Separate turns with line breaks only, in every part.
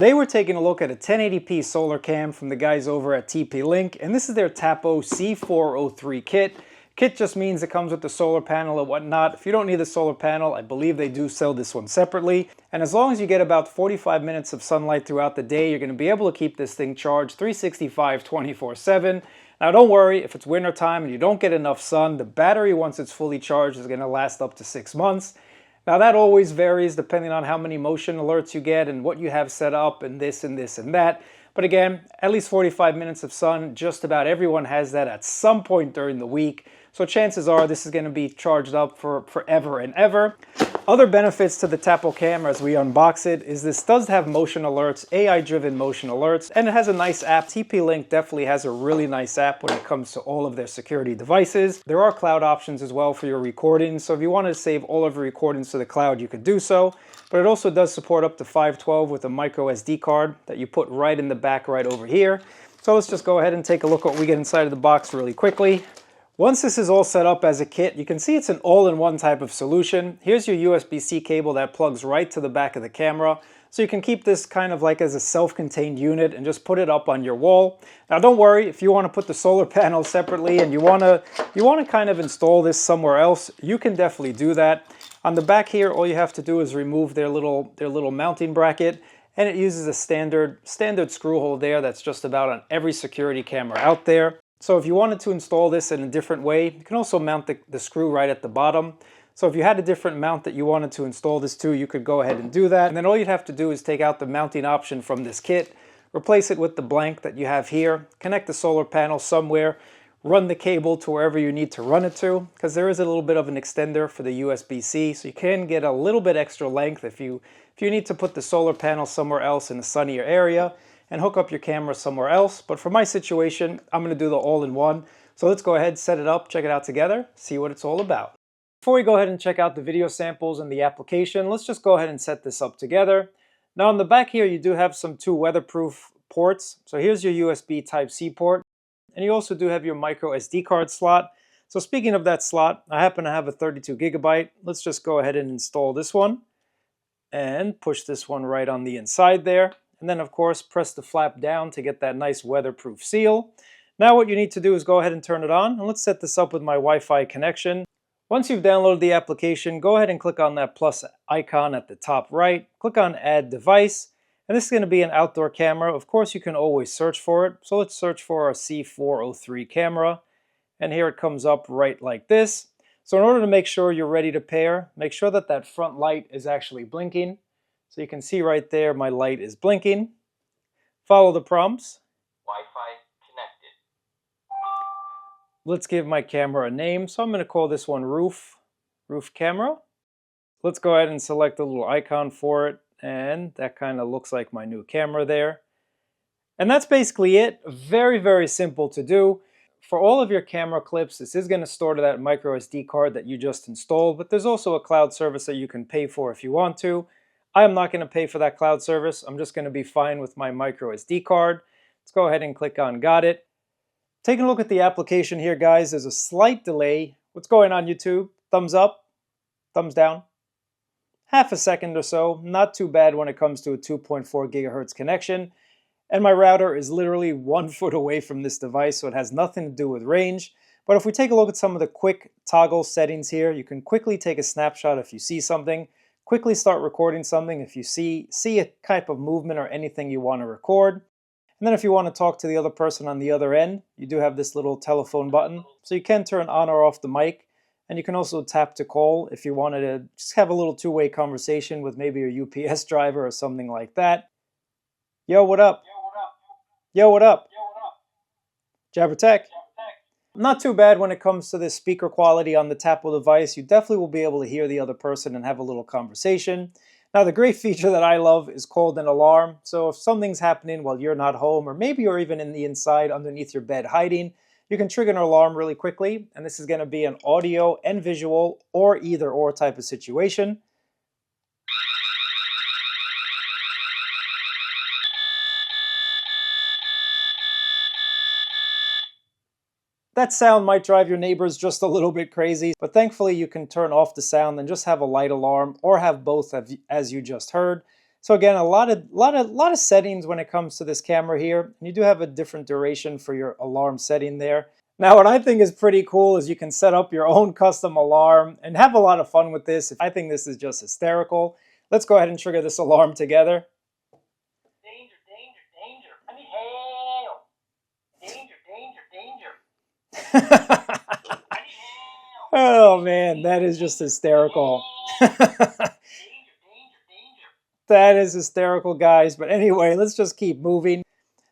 Today we're taking a look at a 1080p solar cam from the guys over at TP-Link, and this is their TAPO C403 kit. Kit just means it comes with the solar panel and whatnot. If you don't need the solar panel, I believe they do sell this one separately. And as long as you get about 45 minutes of sunlight throughout the day, you're going to be able to keep this thing charged 365 24/7. Now don't worry, if it's winter time and you don't get enough sun, the battery once it's fully charged is going to last up to 6 months. Now that always varies depending on how many motion alerts you get and what you have set up and this and this and that. But again, at least 45 minutes of sun, just about everyone has that at some point during the week. So chances are this is going to be charged up for forever and ever. Other benefits to the TAPO camera as we unbox it is this does have motion alerts, AI-driven motion alerts, and it has a nice app. TP-Link definitely has a really nice app when it comes to all of their security devices. There are cloud options as well for your recordings, so if you want to save all of your recordings to the cloud, you could do so. But it also does support up to 512 with a micro SD card that you put right in the back right over here. So let's just go ahead and take a look at what we get inside of the box really quickly. Once this is all set up as a kit, you can see it's an all-in-one type of solution. Here's your USB-C cable that plugs right to the back of the camera. So you can keep this kind of like as a self-contained unit and just put it up on your wall. Now don't worry, if you want to put the solar panel separately and you want to kind of install this somewhere else, you can definitely do that. On the back here, all you have to do is remove their little mounting bracket, and it uses a standard screw hole there that's just about on every security camera out there. So if you wanted to install this in a different way, you can also mount the screw right at the bottom. So if you had a different mount that you wanted to install this to, you could go ahead and do that. And then all you'd have to do is take out the mounting option from this kit, replace it with the blank that you have here, connect the solar panel somewhere, run the cable to wherever you need to run it to, because there is a little bit of an extender for the USB-C, so you can get a little bit extra length if you need to put the solar panel somewhere else in a sunnier area and hook up your camera somewhere else. But for my situation, I'm going to do the all-in-one. So let's go ahead, set it up, check it out together, see what it's all about. Before we go ahead and check out the video samples and the application, let's just go ahead and set this up together. Now on the back here, you do have some 2 weatherproof ports. So here's your USB Type-C port, and you also do have your micro SD card slot. So speaking of that slot, I happen to have a 32 gigabyte. Let's just go ahead and install this one and push this one right on the inside there. And then of course, press the flap down to get that nice weatherproof seal. Now what you need to do is go ahead and turn it on, and let's set this up with my Wi-Fi connection. Once you've downloaded the application, go ahead and click on that plus icon at the top right, click on Add Device, and this is going to be an outdoor camera. Of course, you can always search for it. So let's search for our C403 camera, and here it comes up right like this. So in order to make sure you're ready to pair, make sure that that front light is actually blinking. So you can see right there, my light is blinking. Follow the prompts.
Wi-Fi connected.
Let's give my camera a name. So I'm going to call this one Roof Camera. Let's go ahead and select the little icon for it. And that kind of looks like my new camera there. And that's basically it. Very, very simple to do. For all of your camera clips, this is going to store to that micro SD card that you just installed. But there's also a cloud service that you can pay for if you want to. I am not going to pay for that cloud service. I'm just going to be fine with my micro SD card. Let's go ahead and click on Got It. Taking a look at the application here, guys, there's a slight delay. What's going on, YouTube? Thumbs up? Thumbs down? Half a second or so. Not too bad when it comes to a 2.4 gigahertz connection. And my router is literally 1 foot away from this device, so it has nothing to do with range. But if we take a look at some of the quick toggle settings here, you can quickly take a snapshot if you see something. Quickly start recording something if you see a type of movement or anything you want to record. And then if you want to talk to the other person on the other end, you do have this little telephone button. So you can turn on or off the mic. And you can also tap to call if you wanted to just have a little two-way conversation with maybe your UPS driver or something like that. Yo, what up? Yo, what up? JabberTech. Not too bad when it comes to the speaker quality on the TAPO device. You definitely will be able to hear the other person and have a little conversation. Now, the great feature that I love is called an alarm. So if something's happening while you're not home, or maybe you're even in the inside underneath your bed hiding, you can trigger an alarm really quickly. And this is going to be an audio and visual or either or type of situation. That sound might drive your neighbors just a little bit crazy, but thankfully you can turn off the sound and just have a light alarm or have both as you just heard. So again, a lot of settings when it comes to this camera here. And you do have a different duration for your alarm setting there. Now, what I think is pretty cool is you can set up your own custom alarm and have a lot of fun with this. I think this is just hysterical. Let's go ahead and trigger this alarm together.
Danger, danger, danger. I need help. Danger, danger, danger. I need help.
Oh man, that is just hysterical.
Danger, danger, danger.
That is hysterical, guys. But anyway, let's just keep moving.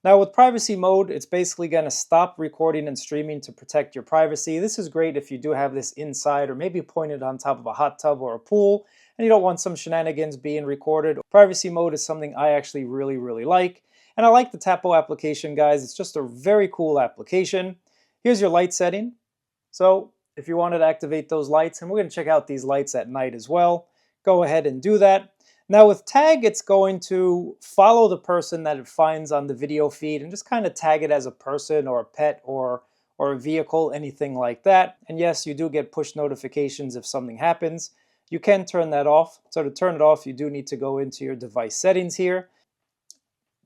Now with privacy mode, it's basically going to stop recording and streaming to protect your privacy. This is great if you do have this inside or maybe pointed on top of a hot tub or a pool and you don't want some shenanigans being recorded. Privacy mode is something I actually really like. And I like the TAPO application, guys. It's just a very cool application. Here's your light setting. So if you wanted to activate those lights, and we're going to check out these lights at night as well, go ahead and do that. Now with tag, it's going to follow the person that it finds on the video feed and just kind of tag it as a person or a pet or a vehicle, anything like that. And yes, you do get push notifications if something happens. You can turn that off. So to turn it off, you do need to go into your device settings here.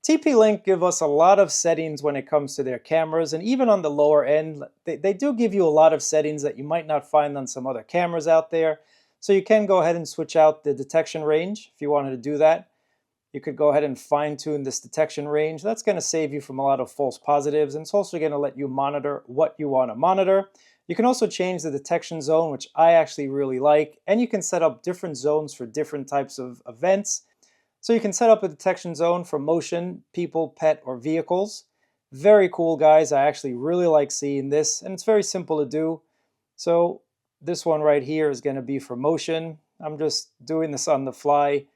TP-Link give us a lot of settings when it comes to their cameras, and even on the lower end, they do give you a lot of settings that you might not find on some other cameras out there. So you can go ahead and switch out the detection range if you wanted to do that. You could go ahead and fine-tune this detection range. That's going to save you from a lot of false positives, and it's also going to let you monitor what you want to monitor. You can also change the detection zone, which I actually really like, and you can set up different zones for different types of events. So you can set up a detection zone for motion, people, pet, or vehicles. Very cool, guys. I actually really like seeing this, and it's very simple to do. So this one right here is going to be for motion. I'm just doing this on the fly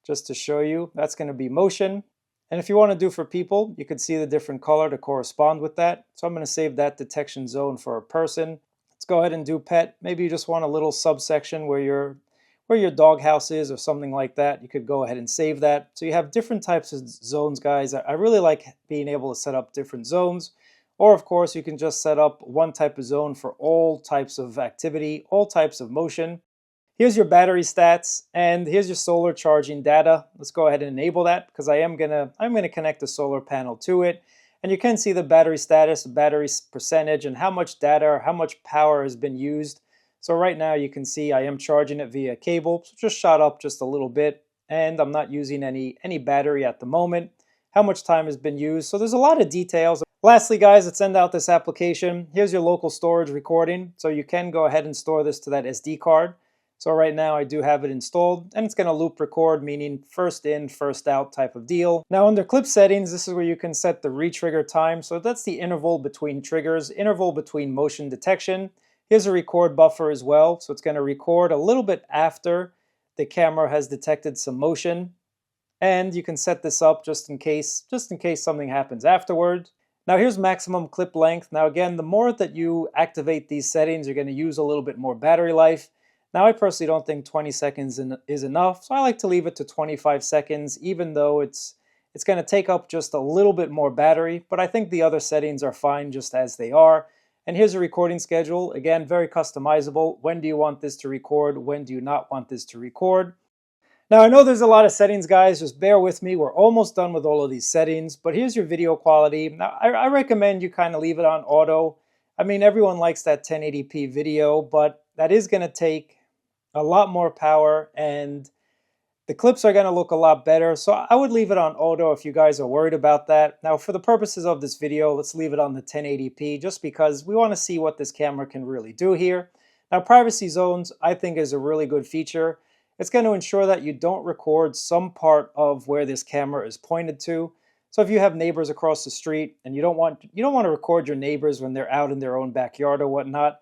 just to show you. That's going to be motion. And if you want to do for people, you can see the different color to correspond with that. So I'm going to save that detection zone for a person. Let's go ahead and do pet. Maybe you just want a little subsection where your dog house is or something like that. You could go ahead and save that. So you have different types of zones, guys. I really like being able to set up different zones. Or of course, you can just set up one type of zone for all types of activity, all types of motion. Here's your battery stats, and here's your solar charging data. Let's go ahead and enable that because I'm gonna connect the solar panel to it. And you can see the battery status, the battery percentage, and how much data or how much power has been used. So right now you can see I am charging it via cable, so just shot up just a little bit, and I'm not using any battery at the moment. How much time has been used. So there's a lot of details. Lastly, guys, let's end out this application. Here's your local storage recording. So you can go ahead and store this to that SD card. So right now I do have it installed, and it's going to loop record, meaning first in, first out type of deal. Now under clip settings, this is where you can set the retrigger time. So that's the interval between triggers, interval between motion detection. Here's a record buffer as well. So it's going to record a little bit after the camera has detected some motion. And you can set this up just in case something happens afterward. Now here's maximum clip length. Now again, the more that you activate these settings, you're going to use a little bit more battery life. Now I personally don't think 20 seconds is enough, so I like to leave it to 25 seconds, even though it's going to take up just a little bit more battery, but I think the other settings are fine just as they are. And here's a recording schedule. Again, very customizable. When do you want this to record? When do you not want this to record? Now, I know there's a lot of settings, guys. Just bear with me. We're almost done with all of these settings, but here's your video quality. Now, I recommend you kind of leave it on auto. I mean, everyone likes that 1080p video, but that is going to take a lot more power, and the clips are going to look a lot better. So I would leave it on auto if you guys are worried about that. Now, for the purposes of this video, let's leave it on the 1080p just because we want to see what this camera can really do here. Now, privacy zones, I think, is a really good feature. It's going to ensure that you don't record some part of where this camera is pointed to. So if you have neighbors across the street and you don't want to record your neighbors when they're out in their own backyard or whatnot.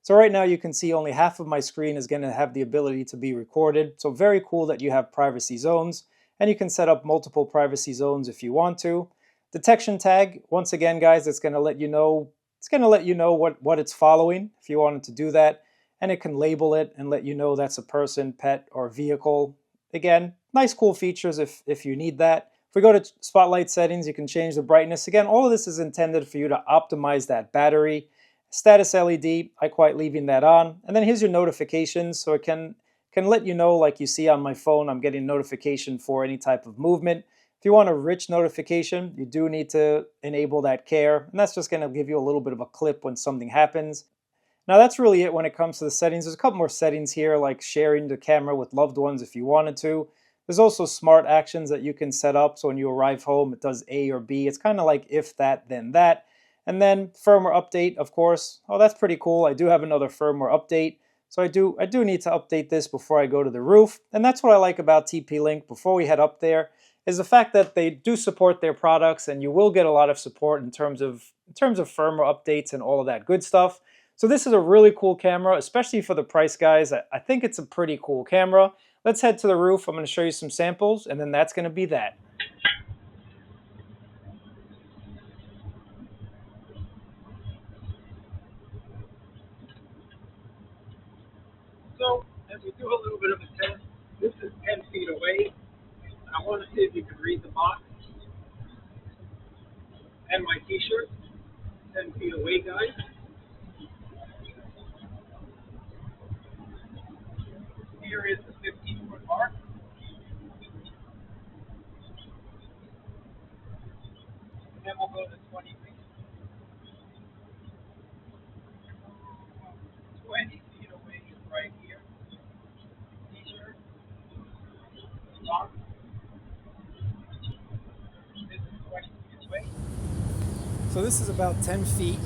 So right now you can see only half of my screen is going to have the ability to be recorded. So very cool that you have privacy zones, and you can set up multiple privacy zones if you want to. Detection tag, once again, guys, it's going to let you know what it's following if you wanted to do that. And it can label it and let you know that's a person, pet, or vehicle. Again, nice cool features if you need that. If we go to spotlight settings, you can change the brightness. Again, all of this is intended for you to optimize that battery. Status LED, I quite leaving that on. And then here's your notifications, so it can can let you know, like you see on my phone, I'm getting notification for any type of movement. If you want a rich notification, you do need to enable that care, and that's just going to give you a little bit of a clip when something happens. Now that's really it when it comes to the settings. There's a couple more settings here, like sharing the camera with loved ones if you wanted to. There's also smart actions that you can set up, so when you arrive home it does A or B. It's kind of like if that, then that. And then firmware update, of course. Oh, that's pretty cool. I do have another firmware update. So I do need to update this before I go to the roof. And that's what I like about TP-Link before we head up there, is the fact that they do support their products, and you will get a lot of support in terms of firmware updates and all of that good stuff. So this is a really cool camera, especially for the price, guys. I think it's a pretty cool camera. Let's head to the roof. I'm going to show you some samples, and then that's going to be that.
So, as we do a little bit of a test, this is 10 feet away. I want to see if you can read the box and my t-shirt. 10 feet away, guys. Here is the 15-foot mark. And then we'll go to 20 feet. 20 feet away is right here. T-shirt. Box. This is 20 feet away.
So this is about 10 feet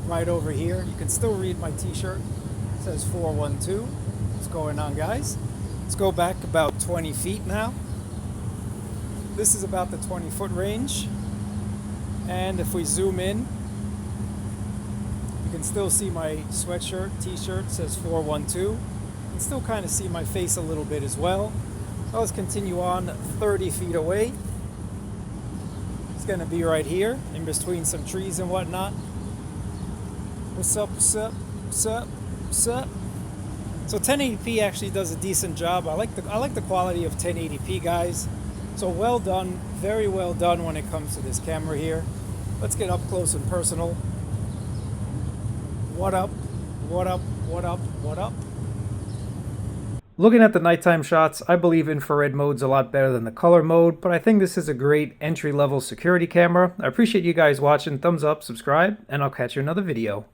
right over here. You can still read my t-shirt. It says 412. What's going on, guys? Let's go back about 20 feet now. This is about the 20-foot range. And if we zoom in, you can still see my sweatshirt, t-shirt, says 412. You can still kind of see my face a little bit as well. So let's continue on 30 feet away. It's going to be right here, in between some trees and whatnot. What's up, what's up, what's up, what's up? So 1080p actually does a decent job. I like the quality of 1080p, guys. So well done, very well done when it comes to this camera here. Let's get up close and personal. What up? What up? What up? What up? Looking at the nighttime shots, I believe infrared mode's a lot better than the color mode, but I think this is a great entry-level security camera. I appreciate you guys watching. Thumbs up, subscribe, and I'll catch you in another video.